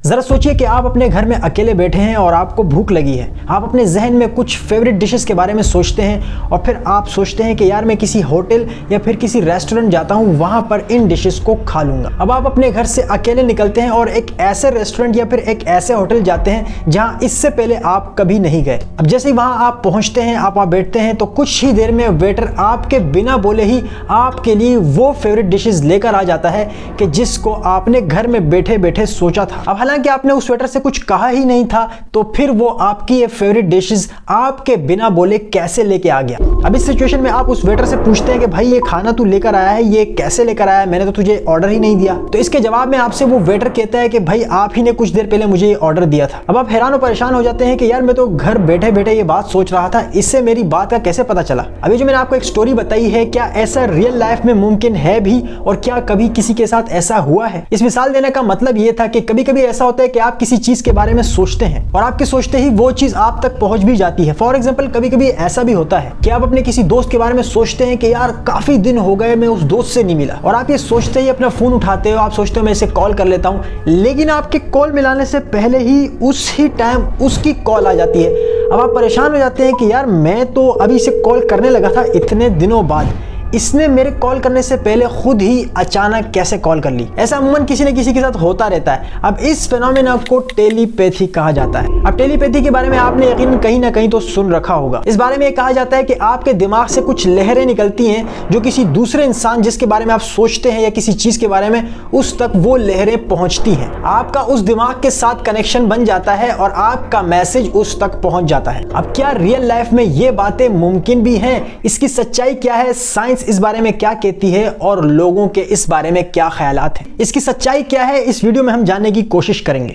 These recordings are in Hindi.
जरा सोचिए कि आप अपने घर में अकेले बैठे हैं और आपको भूख लगी है। आप अपने जहन में कुछ फेवरेट डिशेस के बारे में सोचते हैं और फिर आप सोचते हैं कि यार मैं किसी होटल या फिर किसी रेस्टोरेंट जाता हूं, वहां पर इन डिशेस को खा लूंगा। अब आप अपने घर से अकेले निकलते हैं और एक ऐसे रेस्टोरेंट या फिर एक ऐसे होटल जाते हैं जहां इससे पहले आप कभी नहीं गए। अब जैसे ही वहां आप पहुंचते हैं, आप वहां बैठते हैं, तो कुछ ही देर में वेटर आपके बिना बोले ही आपके लिए वो फेवरेट डिशेस लेकर आ जाता है कि जिसको आपने घर में बैठे बैठे सोचा था। अब हालांकि आपने उस वेटर से कुछ कहा ही नहीं था, तो फिर वो आपकी ये फेवरेट डिशेस आपके बिना बोले कैसे लेके आ गया। अब इस सिचुएशन में आप उस वेटर से पूछते हैं कि भाई ये खाना तू लेकर आया है, ये कैसे लेकर आया है, मैंने तो तुझे ऑर्डर ही नहीं दिया। तो इसके जवाब में आपसे वो वेटर कहता है कि भाई आप ही ने कुछ देर पहले मुझे ये ऑर्डर दिया था। अब आप हैरान और परेशान हो जाते हैं कि यार मैं तो घर बैठे बैठे ये बात सोच रहा था, इससे मेरी बात का कैसे पता चला। अभी जो मैंने आपको एक स्टोरी बताई है, क्या ऐसा रियल लाइफ में मुमकिन है भी, और क्या कभी किसी के साथ ऐसा हुआ है? इस मिसाल देने का मतलब ये था कि कभी कभी ऐसा होता है कि आप किसी चीज के बारे में सोचते हैं और आपके सोचते ही वो चीज आप तक पहुंच भी जाती है। फॉर एग्जांपल, कभी कभी ऐसा भी होता है कि आप अपने किसी दोस्त के बारे में सोचते हैं कि यार काफी दिन हो गए मैं उस दोस्त से नहीं मिला, और आप ये सोचते ही अपना फोन उठाते हो, आप सोचते हो मैं इसे कॉल कर लेता हूं, लेकिन आपके कॉल मिलाने से पहले ही उसी टाइम उसकी कॉल आ जाती है। अब आप परेशान हो जाते हैं कि यार मैं तो अभी इसे कॉल करने लगा था इतने दिनों बाद, इसने मेरे कॉल करने से पहले खुद ही अचानक कैसे कॉल कर ली। ऐसा अमूमन किसी न किसी के साथ होता रहता है। अब इस फिनोमेना को टेलीपैथी कहा जाता है। अब टेलीपैथी के बारे में आपने यकीनन कहीं ना कहीं तो सुन रखा होगा। इस बारे में कहा जाता है कि आपके दिमाग से कुछ लहरें निकलती हैं जो किसी दूसरे इंसान जिसके बारे में आप सोचते हैं या किसी चीज के बारे में, उस तक वो लहरें पहुंचती हैं। आपका उस दिमाग के साथ कनेक्शन बन जाता है और आपका मैसेज उस तक पहुंच जाता है। अब क्या रियल लाइफ में ये बातें मुमकिन भी हैं? इसकी सच्चाई क्या है? साइंस इस बारे में क्या कहती है और लोगों के इस बारे में क्या ख्यालात हैं? इसकी सच्चाई क्या है, इस वीडियो में हम जानने की कोशिश करेंगे।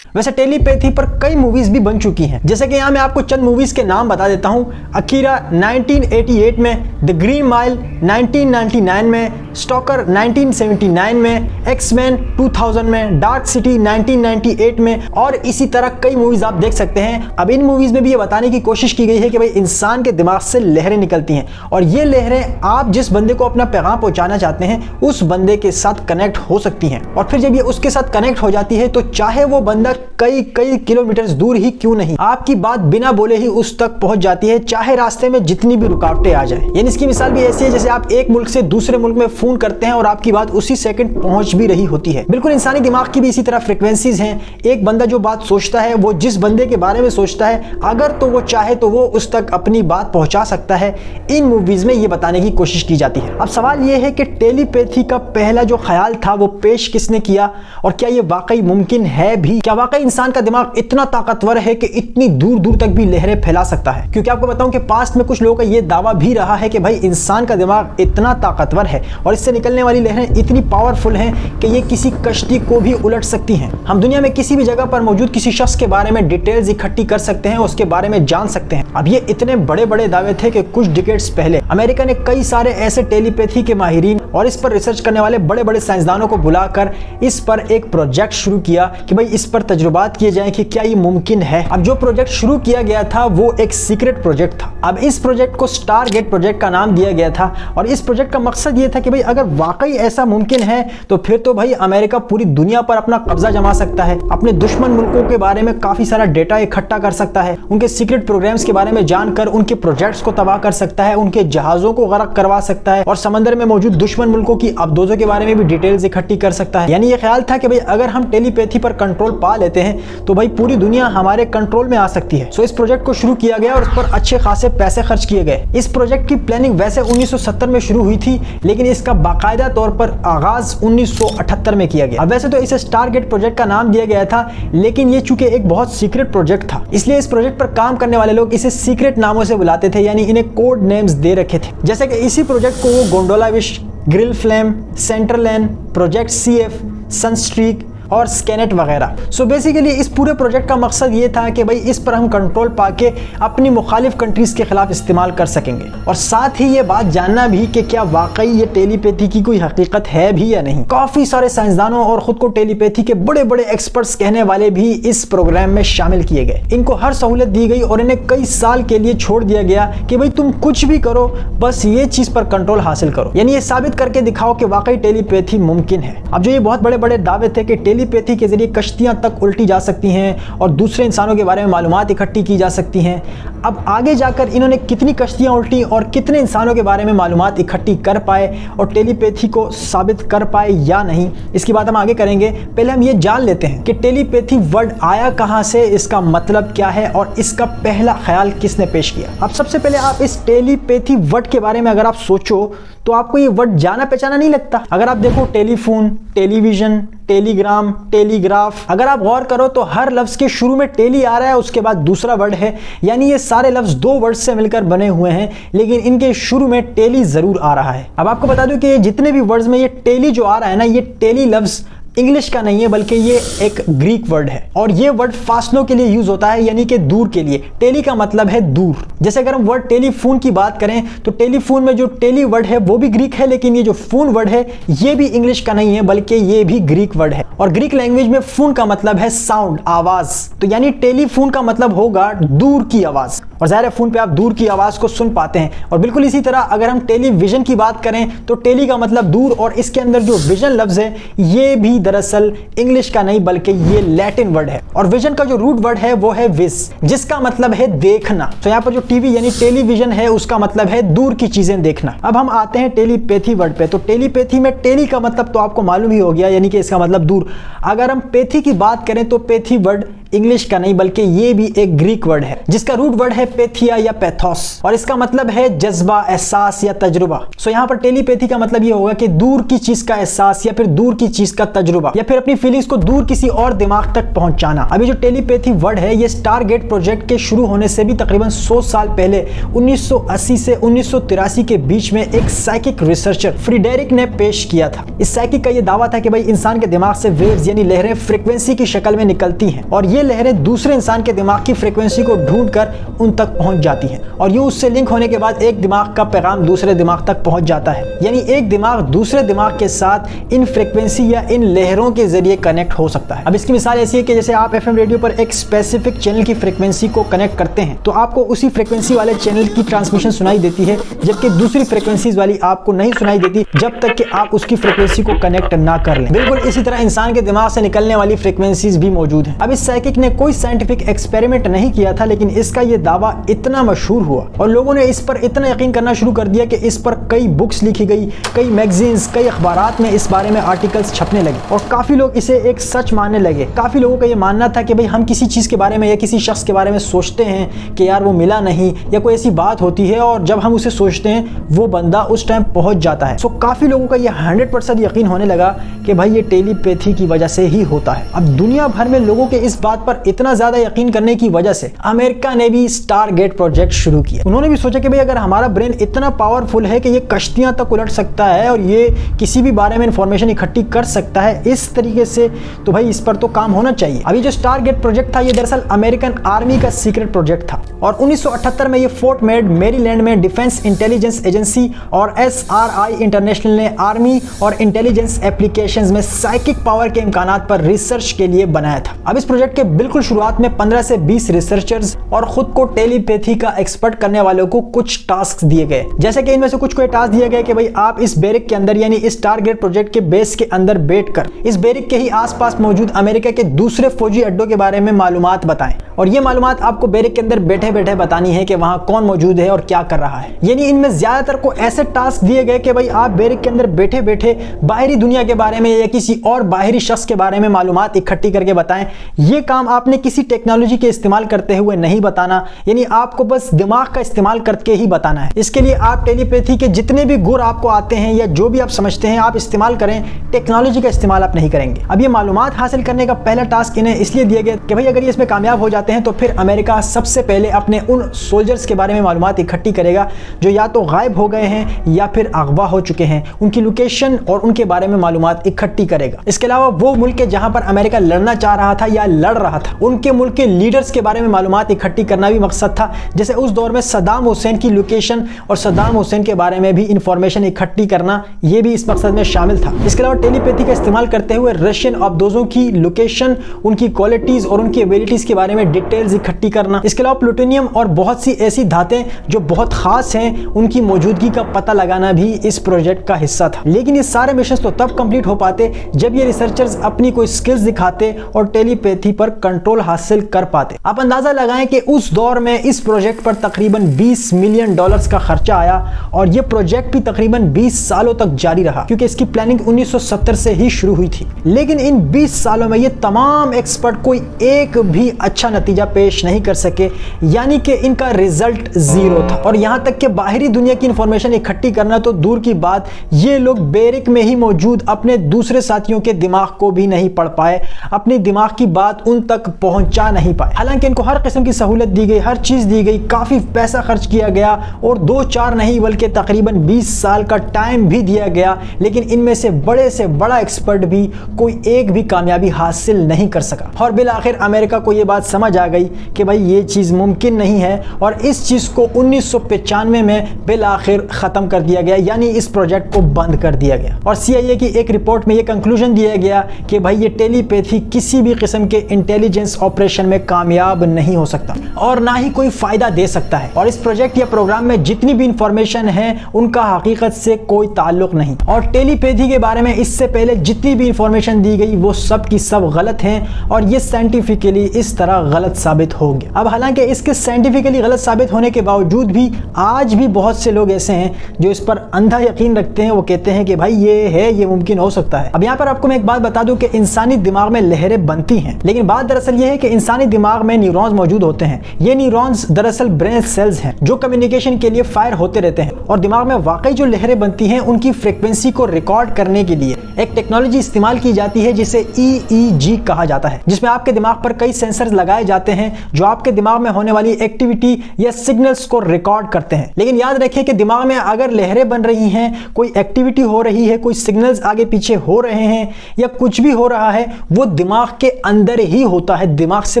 वैसे टेलीपैथी पर कई मूवीज भी बन चुकी हैं, जैसे कि यहाँ मैं आपको चंद मूवीज के नाम बता देता हूँ। अकीरा 1988 में, द ग्रीन माइल 1999 में, स्टॉकर 1979 में, एक्समैन 2000 में, डार्क सिटी 1998 में, और इसी तरह कई मूवीज आप देख सकते हैं। अब इन मूवीज में भी ये बताने की कोशिश की गई है कि भाई इंसान के दिमाग से लहरें निकलती हैं और ये लहरें आप जिस बंदे को अपना पैगाम पहुंचाना चाहते हैं उस बंदे के साथ कनेक्ट हो सकती हैं, और फिर जब ये उसके साथ कनेक्ट हो जाती है तो चाहे वो बंदा कई किलोमीटर दूर ही क्यों नहीं, आपकी बात बिना बोले ही उस तक पहुंच जाती है, चाहे रास्ते में जितनी भी रुकावटें आ जाए। यानी इसकी मिसाल भी ऐसी है जैसे आप एक मुल्क से दूसरे मुल्क में फोन करते हैं और आपकी बात उसी सेकंड पहुंच भी रही होती है। बिल्कुल इंसानी दिमाग की भी इसी तरह फ्रीक्वेंसीज हैं। एक बंदा जो बात सोचता है, वो जिस बंदे के बारे में सोचता है, अगर तो वो चाहे तो वो उस तक अपनी बात पहुंचा सकता है। इन मूवीज में ये बताने की कोशिश की जाती है। अब सवाल ये है कि टेलीपैथी का पहला जो ख्याल था वो पेश किसने किया, और क्या ये वाकई मुमकिन है भी? क्या वाकई इंसान का दिमाग इतना ताकतवर है कि इतनी दूर दूर तक भी लहरें फैला सकता है? क्योंकि आपको बताऊं कि पास्ट में कुछ लोगों का यह दावा भी रहा है कि भाई इंसान का दिमाग इतना ताकतवर है और इससे निकलने वाली लहरें इतनी पावरफुल हैं कि ये किसी कश्ती को भी उलट सकती हैं। हम दुनिया में किसी भी जगह पर मौजूद किसी शख्स के बारे में डिटेल्स इकट्ठी कर सकते हैं, उसके बारे में जान सकते हैं। अब ये इतने बड़े बड़े दावे थे कि कुछ डिकेड्स पहले अमेरिका ने कई सारे ऐसे टेलीपैथी के माहिरीन और इस पर रिसर्च करने वाले बड़े बड़े साइंसदानों को बुलाकर इस पर एक प्रोजेक्ट शुरू किया कि भाई इस पर तजुर्बात किए जाएं कि क्या ये मुमकिन है। अब जो प्रोजेक्ट शुरू किया गया था वो एक सीक्रेट प्रोजेक्ट था। अब इस प्रोजेक्ट को स्टारगेट प्रोजेक्ट का नाम दिया गया था और इस प्रोजेक्ट का मकसद ये था कि भाई अगर वाकई ऐसा मुमकिन है तो फिर तो भाई अमेरिका पूरी दुनिया पर अपना कब्जा जमा सकता है, अपने दुश्मन मुल्कों के बारे में काफी सारा डेटा इकट्ठा कर सकता है, उनके सीक्रेट प्रोग्राम्स के बारे में जानकर उनके प्रोजेक्ट्स को तबाह कर सकता है, उनके जहाजों को गर्क करवा सकता है और समंदर में मौजूद दुश्मन मुल्कों की अबदोजों के बारे में भी डिटेल्स इकट्ठी कर सकता है। यानी ये ख्याल था कि भाई अगर हम टेलीपैथी पर कंट्रोल पा लेते हैं तो भाई पूरी दुनिया हमारे कंट्रोल में आ सकती है। सो इस प्रोजेक्ट को शुरू किया गया और उस पर अच्छे खासे पैसे खर्च किए गए। इस प्रोजेक्ट की प्लानिंग वैसे 1970 में शुरू हुई थी, लेकिन इसका बाकायदा तौर पर आगाज 1978 में किया गया। अब वैसे तो इसे स्टारगेट प्रोजेक्ट का नाम दिया गया था, लेकिन ये चूंकि एक बहुत सीक्रेट प्रोजेक्ट था, इसलिए इस प्रोजेक्ट पर काम करने वाले लोग इसे सीक्रेट नामों से बुलाते थे, यानी इन्हें कोड नेम्स दे रखे थे। जैसे कि इसी प्रोजेक्ट को वो Gondola Wish, Grill Flame, Center Lane, project CF, Sun Streak और स्कैनेट वगैरह। सो बेसिकली इस पूरे प्रोजेक्ट का मकसद ये था कि भाई इस पर हम कंट्रोल पाके अपनी मुखालिफ कंट्रीज के खिलाफ इस्तेमाल कर सकेंगे, और साथ ही ये बात जानना भी कि क्या वाकई ये टेलीपैथी की कोई हकीकत है भी या नहीं। काफी सारे साइंसदानों और खुद को टेलीपैथी के बड़े बड़े एक्सपर्ट्स कहने वाले भी इस प्रोग्राम में शामिल किए गए। इनको हर सहूलत दी गई और इन्हें कई साल के लिए छोड़ दिया गया कि भाई तुम कुछ भी करो, बस ये चीज पर कंट्रोल हासिल करो, यानी ये साबित करके दिखाओ कि वाकई टेलीपैथी मुमकिन है। अब जो ये बहुत बड़े बड़े दावे थे कि टेलीपैथी के जरिए कश्तियाँ तक उल्टी जा सकती हैं और दूसरे इंसानों के बारे में मालूमात इकट्ठी की जा सकती हैं। अब आगे जाकर इन्होंने कितनी कश्तियाँ उल्टी और कितने इंसानों के बारे में मालूमात इकट्ठी कर पाए और टेलीपैथी को साबित कर पाए या नहीं, इसकी बात हम आगे करेंगे। पहले हम ये जान लेते हैं कि टेलीपैथी वर्ड आया कहाँ से, इसका मतलब क्या है और इसका पहला ख्याल किसने पेश किया। अब सबसे पहले आप इस टेलीपैथी वर्ड के बारे में अगर आप सोचो तो आपको ये वर्ड जाना पहचाना नहीं लगता। अगर आप देखो टेलीफोन, टेलीविजन, टेलीग्राम, टेलीग्राफ, अगर आप गौर करो तो हर लफ्ज के शुरू में टेली आ रहा है, उसके बाद दूसरा वर्ड है, यानी ये सारे लफ्ज दो वर्ड से मिलकर बने हुए हैं, लेकिन इनके शुरू में टेली जरूर आ रहा है। अब आपको बता दूं कि ये जितने भी वर्ड्स में ये टेली जो आ रहा है ना, ये टेली लफ्ज इंग्लिश का नहीं है बल्कि ये एक ग्रीक वर्ड है और ये वर्ड फासलों के लिए यूज होता है, यानी कि दूर के लिए। टेली का मतलब है दूर। जैसे अगर हम वर्ड टेलीफोन की बात करें तो टेलीफोन में जो टेली वर्ड है वो भी ग्रीक है, लेकिन ये जो फोन वर्ड है ये भी इंग्लिश का नहीं है बल्कि ये भी ग्रीक वर्ड है। और ग्रीक लैंग्वेज में फोन का मतलब है साउंड, आवाज, तो यानी टेलीफोन का मतलब होगा दूर की आवाज। और जाहिर है फोन पे आप दूर की आवाज को सुन पाते हैं। और बिल्कुल इसी तरह अगर हम टेलीविजन की बात करें तो टेली का मतलब दूर और इसके अंदर जो विजन लफ्ज है ये भी दरअसल इंग्लिश का नहीं बल्कि ये लैटिन वर्ड है। और विजन का जो रूट वर्ड है वो है विज, जिसका मतलब है देखना। तो यहाँ पर जो टीवी यानी टेलीविजन है उसका मतलब है दूर की चीजें देखना। अब हम आते हैं टेलीपैथी वर्ड पे। तो टेलीपैथी में टेली का मतलब तो आपको मालूम ही हो गया, यानी कि इसका मतलब दूर। अगर हम पैथी की बात करें तो पैथी वर्ड इंग्लिश का नहीं बल्कि ये भी एक ग्रीक वर्ड है जिसका रूट वर्ड है पैथिया या पैथोस और इसका मतलब है जज्बा, एहसास या तजुर्बा। सो यहाँ पर टेलीपैथी का मतलब ये होगा कि दूर की चीज का एहसास या फिर दूर की चीज का तजुर्बा या फिर अपनी फीलिंग्स को दूर किसी और दिमाग तक पहुंचाना। अभी जो टेलीपैथी वर्ड है ये स्टारगेट प्रोजेक्ट के शुरू होने से भी तकरीबन 100 साल पहले 1980 से 1983 के बीच में एक साइकिक रिसर्चर फ्रीडेरिक ने पेश किया था। इस साइकिक का ये दावा था कि भाई इंसान के दिमाग से वेव्स यानी लहरें फ्रीक्वेंसी की शक्ल में निकलती हैं और ये लहरें दूसरे इंसान के दिमाग की फ्रीक्वेंसी को ढूंढकर उन तक पहुंच जाती हैं और यूं उससे लिंक होने के बाद एक दिमाग का पैगाम दूसरे दिमाग तक पहुंच जाता है, यानी एक दिमाग दूसरे दिमाग के साथ इन फ्रीक्वेंसी या इन लहरों के जरिए कनेक्ट हो सकता है। अब इसकी मिसाल ऐसी है कि जैसे आप एफएम रेडियो पर एक स्पेसिफिक चैनल की फ्रीक्वेंसी को कनेक्ट करते हैं तो आपको उसी फ्रीक्वेंसी वाले चैनल की ट्रांसमिशन सुनाई देती है, जबकि दूसरी फ्रीक्वेंसीज वाली आपको नहीं सुनाई देती जब तक कि आप उसकी फ्रीक्वेंसी को कनेक्ट ना कर लें। बिल्कुल इसी तरह इंसान के दिमाग से निकलने वाली फ्रीक्वेंसीज भी मौजूद हैं। अब इस साइकिक ने कोई साइंटिफिक एक्सपेरिमेंट नहीं किया था, लेकिन इसका ये दावा इतना मशहूर हुआ और लोगों ने इस पर इतना यकीन करना शुरू कर दिया कि इस पर कई बुक्स लिखी गई, कई मैगजीन्स, कई अखबारात में इस बारे में आर्टिकल्स छपने लगे और काफी लोग इसे एक सच मानने लगे। काफी लोगों का ये मानना था कि भाई हम किसी चीज के बारे में या किसी शख्स के बारे में सोचते हैं कि यार वो मिला नहीं या कोई ऐसी बात होती है और जब हम उसे सोचते हैं वो बंदा उस टाइम पहुंच जाता है। सो काफी लोगों का ये 100% यकीन होने लगा कि भाई ये टेलीपैथी की वजह से ही होता है। अब दुनिया भर में लोगों के इस बात पर इतना ज्यादा यकीन करने की वजह से अमेरिका ने भी स्टारगेट प्रोजेक्ट शुरू किया। उन्होंने भी सोचा कि भाई अगर हमारा ब्रेन इतना पावरफुल है कि ये कश्तियां तक उलट सकता है और ये किसी भी बारे में इंफॉर्मेशन इकट्ठी कर सकता है इस तरीके से, तो भाई इस पर तो काम होना चाहिए। अभी जो स्टारगेट प्रोजेक्ट था ये दरअसल अमेरिकन आर्मी का सीक्रेट प्रोजेक्ट था और 1978 में ये फोर्ट मेड मेरीलैंड में डिफेंस इंटेलिजेंस एजेंसी और SRI इंटरनेशनल ने आर्मी और इंटेलिजेंस एप्लीकेशंस में साइकिक पावर के इम्कानात पर रिसर्च के लिए बनाया था। अब इस प्रोजेक्ट के बिल्कुल शुरुआत में 15 से 20 रिसर्चर्स और खुद को टेलीपैथी का एक्सपर्ट करने वालों को कुछ टास्क दिए गए, जैसे कि इनमें से कुछ को टास्क दिया गया कि भाई आप इस बैरिक के अंदर यानी इस टारगेट प्रोजेक्ट के बेस के अंदर बैठकर इस बैरिक के ही आसपास मौजूद अमेरिका के दूसरे फौजी अड्डों के बारे में मालूमात बताएं और ये मालूमात आपको बैरिक के अंदर बैठे बैठे बतानी है कि वहां कौन मौजूद है और क्या कर रहा है। यानी इनमें ज्यादातर को ऐसे टास्क दिए गए कि भाई आप बैरिक के अंदर बैठे बैठे बाहरी दुनिया के बारे में या किसी और बाहरी शख्स के बारे में मालूमात इकट्ठी करके बताएं। ये काम आपने किसी टेक्नोलॉजी के इस्तेमाल करते हुए नहीं बताना, यानी आपको बस दिमाग का इस्तेमाल करके ही बताना है। इसके लिए आप टेलीपैथी के जितने भी गुर आपको आते हैं या जो भी आप समझते हैं आप इस्तेमाल करें, टेक्नोलॉजी का इस्तेमाल आप नहीं करेंगे। अब ये मालूमात हासिल करने का पहला टास्क इन्हें इसलिए दिया गया कि भाई अगर ये इसमें कामयाब हो जाते हैं तो फिर अमेरिका सबसे पहले अपने उन सोल्जर्स के बारे में मालूमात इकट्ठी करेगा जो या तो गायब हो गए हैं या फिर अगवा हो चुके हैं, उनकी लोकेशन और उनके बारे में मालूमात इकट्ठी करेगा। इसके अलावा वो मुल्क जहां पर अमेरिका लड़ना चाह रहा था या लड़ रहा रहा था। उनके मुल्क के लीडर्स के बारे में मालूमात इकट्ठी करना भी मकसद था। जैसे उस दौर में सद्दाम हुसैन की लोकेशन और सद्दाम हुसैन के बारे में भी इंफॉर्मेशन इकट्ठी करना, यह भी इस मकसद में शामिल था। इसके अलावा टेलीपैथी का इस्तेमाल करते हुए रशियन अब्दोजों की लोकेशन, उनकी क्वालिटीज और उनकी एबिलिटीज के बारे में डिटेल्स इकट्ठी करना। इसके अलावा प्लूटोनियम और बहुत सी ऐसी धातें जो बहुत खास हैं, उनकी मौजूदगी का पता लगाना भी इस प्रोजेक्ट का हिस्सा था। लेकिन ये सारे मिशन तो तब कंप्लीट हो पाते जब ये रिसर्चर्स अपनी कोई स्किल्स दिखाते और टेलीपैथी पर कंट्रोल हासिल कर पाते। आप अंदाजा लगाएं कि उस दौर में इस प्रोजेक्ट पर तकरीबन $20 मिलियन का खर्चा आया और ये प्रोजेक्ट भी तकरीबन 20 सालों तक जारी रहा, क्योंकि इसकी प्लानिंग 1970 से ही शुरू हुई थी। लेकिन इन 20 सालों में ये तमाम एक्सपर्ट कोई एक भी अच्छा नतीजा पेश नहीं कर सके, यानी कि इनका रिजल्ट जीरो था। और यहां तक कि बाहरी दुनिया की इंफॉर्मेशन इकट्ठी करना तो दूर की बात, ये लोग बैरिक में ही मौजूद अपने दूसरे साथियों के दिमाग को भी नहीं पढ़ पाए, अपने दिमाग की बात उन तक पहुंचा नहीं पाए। हालांकि इनको हर किस्म की सहूलत दी गई, हर चीज दी गई, काफी पैसा खर्च किया गया और 2-4 नहीं बल्कि तकरीबन 20 साल का टाइम भी दिया गया, लेकिन इनमें से बड़ा एक्सपर्ट भी कोई एक भी कामयाबी हासिल नहीं कर सका। और बिल आखिर अमेरिका को यह बात समझ आ गई कि भाई ये चीज मुमकिन नहीं है और इस चीज को 1995 में बिल आखिर खत्म कर दिया गया, यानी इस प्रोजेक्ट को बंद कर दिया गया। और CIA की एक रिपोर्ट में यह कंक्लूजन दिया गया कि भाई ये टेलीपैथी किसी भी किस्म के इंटेलिजेंस ऑपरेशन में कामयाब नहीं हो सकता और ना ही कोई फायदा दे सकता है। और इस प्रोजेक्ट या प्रोग्राम में जितनी भी इंफॉर्मेशन है उनका हकीकत से कोई ताल्लुक नहीं। और टेलीपैथी के बारे में इससे पहले जितनी भी इंफॉर्मेशन दी गई वो सब की सब गलत हैं और ये साइंटिफिकली इस तरह गलत साबित हो गया। अब हालांकि इसके साइंटिफिकली गलत साबित होने के बावजूद भी आज भी बहुत से लोग ऐसे हैं जो इस पर अंधा यकीन रखते हैं। वो कहते हैं कि भाई ये है, ये मुमकिन हो सकता है। अब यहाँ पर आपको मैं एक बात बता दूं कि इंसानी दिमाग में लहरें बनती हैं, लेकिन बात दरअसल ये है कि इंसानी दिमाग में न्यूरॉन्स मौजूद होते हैं। ये न्यूरॉन्स दरअसल ब्रेन सेल्स हैं जो कम्युनिकेशन के लिए फायर होते रहते हैं और दिमाग में वाकई जो लहरें बनती हैं उनकी फ्रीक्वेंसी को रिकॉर्ड करने के लिए एक टेक्नोलॉजी इस्तेमाल की जाती है जिसे EEG कहा जाता है, जिसमें आपके दिमाग पर कई सेंसर्स लगाए जाते हैं जो आपके दिमाग में होने वाली एक्टिविटी या सिग्नल्स को रिकॉर्ड करते हैं। लेकिन याद रखिए कि दिमाग में अगर लहरें बन रही हैं, कोई एक्टिविटी हो रही है, कोई सिग्नल्स आगे पीछे हो रहे हैं या कुछ भी हो रहा है, वो दिमाग के अंदर ही होता है, दिमाग से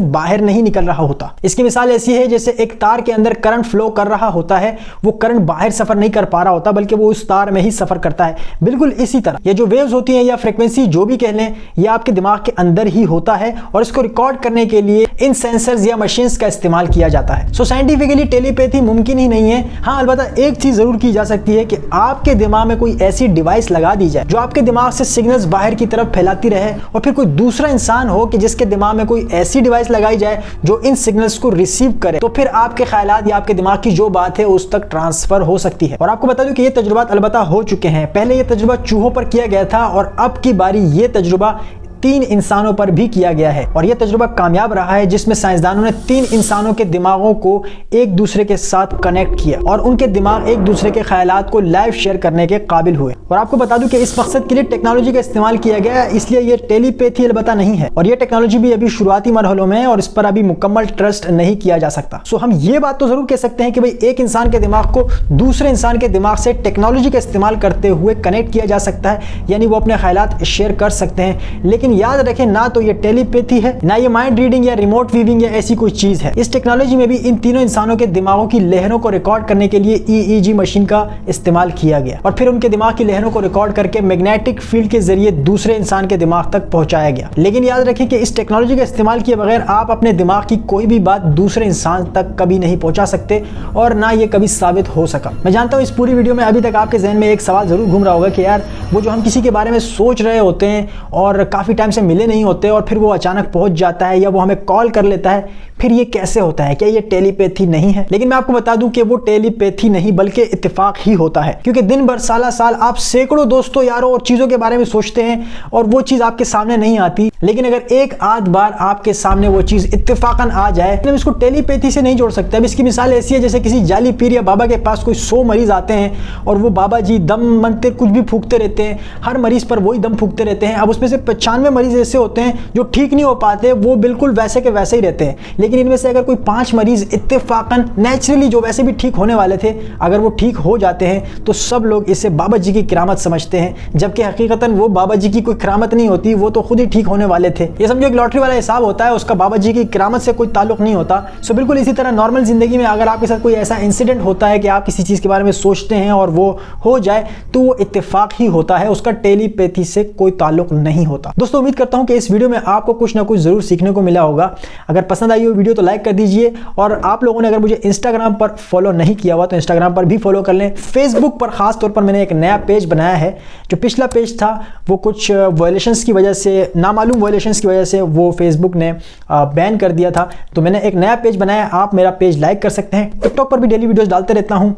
बाहर नहीं निकल रहा होता। इसकी मिसाल ऐसी है जैसे एक तार के अंदर करंट फ्लो कर रहा होता है, वो करंट बाहर सफर नहीं कर पा रहा होता बल्कि वो उस तार में ही सफर करता है। बिल्कुल इसी तरह ये जो वेव्स होती हैं या फ्रीक्वेंसी जो भी कह लें, ये आपके दिमाग के अंदर ही होता है और इसको रिकॉर्ड करने के लिए इन सेंसर्स या मशीन्स का इस्तेमाल किया जाता है। सो साइंटिफिकली टेलीपैथी मुमकिन ही नहीं है। हाँ, अलबत्ता एक चीज जरूर की जा सकती है कि आपके दिमाग में कोई ऐसी डिवाइस लगा दी जाए जो आपके दिमाग से सिग्नल्स बाहर की तरफ फैलाती रहे और फिर कोई दूसरा इंसान हो कि जिसके दिमाग में कोई ऐसी डिवाइस लगाई जाए जो इन सिग्नल्स को रिसीव करे, तो फिर आपके ख्यालात या आपके दिमाग की जो बात है उस तक ट्रांसफर हो सकती है। और आपको बता दूं कि ये तजुर्बात अलबत्ता हो चुके हैं। पहले ये तजुर्बा चूहों पर किया गया था और अब की बारी ये तजुर्बा 3 इंसानों पर भी किया गया है और यह तजुर्बा कामयाब रहा है, जिसमें साइंसदानों ने 3 इंसानों के दिमागों को एक दूसरे के साथ कनेक्ट किया और उनके दिमाग एक दूसरे के ख्यालात को लाइव शेयर करने के काबिल हुए। और आपको बता दूं कि इस मकसद के लिए टेक्नोलॉजी का इस्तेमाल किया गया है, इसलिए यह टेलीपैथी अलबत्ता नहीं है और यह टेक्नोलॉजी भी अभी शुरुआती मरहलों में है और इस पर अभी मुकम्मल ट्रस्ट नहीं किया जा सकता। सो हम ये बात तो जरूर कह सकते हैं कि भाई एक इंसान के दिमाग को दूसरे इंसान के दिमाग से टेक्नोलॉजी का इस्तेमाल करते हुए कनेक्ट किया जा सकता है, यानी वो अपने ख्यालात शेयर कर सकते हैं। लेकिन याद रखें, ना तो ये टेलीपैथी है, ना ये माइंड रीडिंग या रिमोट वीविंग या ऐसी कोई चीज है। इस टेक्नोलॉजी में भी इन तीनों इंसानों के दिमागों की लहरों को रिकॉर्ड करने के लिए EEG मशीन का इस्तेमाल किया गया और फिर उनके दिमाग की लहरों को रिकॉर्ड करके मैग्नेटिक फील्ड के जरिए दूसरे इंसान के दिमाग तक पहुंचाया गया। लेकिन याद रखें कि इस टेक्नोलॉजी का इस्तेमाल किए बगैर आप अपने दिमाग की कोई भी बात दूसरे इंसान तक कभी नहीं पहुंचा सकते और ना ये कभी साबित हो सका। मैं जानता हूं इस पूरी वीडियो में अभी तक आपके जहन में एक सवाल जरूर घूम रहा होगा कि यार वो जो हम किसी के बारे में सोच रहे होते हैं और काफी टाइम से मिले नहीं होते और फिर वो अचानक पहुंच जाता है या वो हमें कॉल कर लेता है, फिर ये कैसे होता है? क्या ये टेलीपैथी नहीं है? लेकिन मैं आपको बता दूं कि वो टेलीपैथी नहीं बल्कि इत्तेफाक ही होता है, क्योंकि दिन भर साला साल आप सैकड़ों दोस्तों यारों और चीजों के बारे में सोचते हैं और वो चीज आपके सामने नहीं आती, लेकिन अगर एक आध बार आपके सामने वो चीज इत्तेफाकन आ जाए तो इसको टेलीपैथी से नहीं जोड़ सकते। अब इसकी मिसाल ऐसी है जैसे किसी जाली पीर या बाबा के पास कोई 100 मरीज आते हैं और वो बाबा जी दम मनते कुछ भी फूकते रहते हैं, हर मरीज पर वही दम फूकते रहते हैं। अब उसमें से 95 मरीज ऐसे होते हैं जो ठीक नहीं हो पाते, वो बिल्कुल वैसे के वैसे ही रहते हैं। लेकिन लेकिन इनमें से अगर कोई 5 मरीज इत्तेफाकन नेचुरली जो वैसे भी ठीक होने वाले थे, अगर वो ठीक हो जाते हैं तो सब लोग इसे बाबा जी की करामत समझते हैं, जबकि हकीकतन वो बाबा जी की कोई करामत नहीं होती, वो तो खुद ही ठीक होने वाले थे। ये समझो एक लॉटरी वाला हिसाब होता है, उसका बाबा जी की करामत से कोई ताल्लुक नहीं होता। सो बिल्कुल इसी तरह नॉर्मल जिंदगी में अगर आपके साथ कोई ऐसा इंसिडेंट होता है कि आप किसी चीज़ के बारे में सोचते हैं और वो हो जाए, तो वो इत्तेफाक ही होता है, उसका टेलीपैथी से कोई ताल्लुक नहीं होता। दोस्तों उम्मीद करता हूं कि इस वीडियो में आपको कुछ ना कुछ जरूर सीखने को मिला होगा। अगर पसंद आई हो वीडियो तो लाइक कर दीजिए, और आप लोगों ने अगर मुझे इंस्टाग्राम पर फॉलो नहीं किया हुआ तो इंस्टाग्राम पर भी फॉलो कर लें। फेसबुक पर खास तौर पर मैंने एक नया पेज बनाया है। जो पिछला पेज था वो कुछ वायलेशंस की वजह से, नामालूम वायलेशंस की वजह से वो फेसबुक ने बैन कर दिया था, तो मैंने एक नया पेज बनाया। आप मेरा पेज लाइक कर सकते हैं। टिकटॉक पर भी डेली वीडियोस डालते रहता हूं।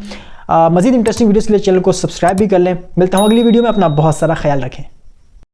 मजीद इंटरेस्टिंग वीडियोस के लिए चैनल को सब्सक्राइब भी कर लें। मिलता हूं अगली वीडियो में। अपना बहुत सारा ख्याल रखें।